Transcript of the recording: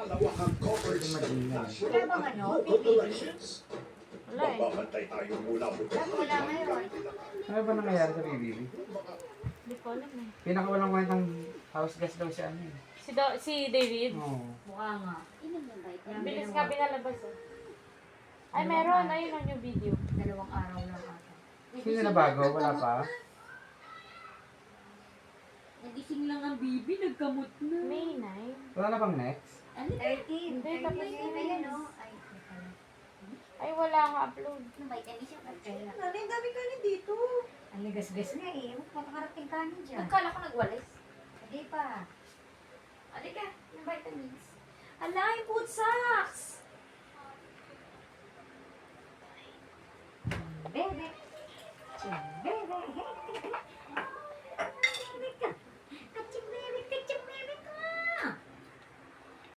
malawakang coverage ng Wala national bang at ano, local PBB? elections. Wala eh. Magbabantay tayo mula Wala ngayon. Ano ba nangyayari sa BBB? Hindi ko alam eh. Pinakawalang kwentang house guest daw si ano eh. Si David. Oo. Mukha nga. Ang bilis nga pinalabas eh. Ay, meron. Ayun ang yung video. 2 araw lang ata. Sino na bago? Wala pa? Nagising lang ang bibi, nagkamot na. May 9. Wala na bang next? 13. Hindi, tapos na Ayan, yun. oh. Ay, pala. Ay, wala nga upload. Ano ba? Ito siya. Kaya. Nanay, dami kanin dito. Ang ligas-gas nga eh. Huwag makakarating kanin dyan. Nagkala ko nagwalis. Hindi pa. Alika, yung vitamins. Ala, yung food socks! Bebe. Bebe.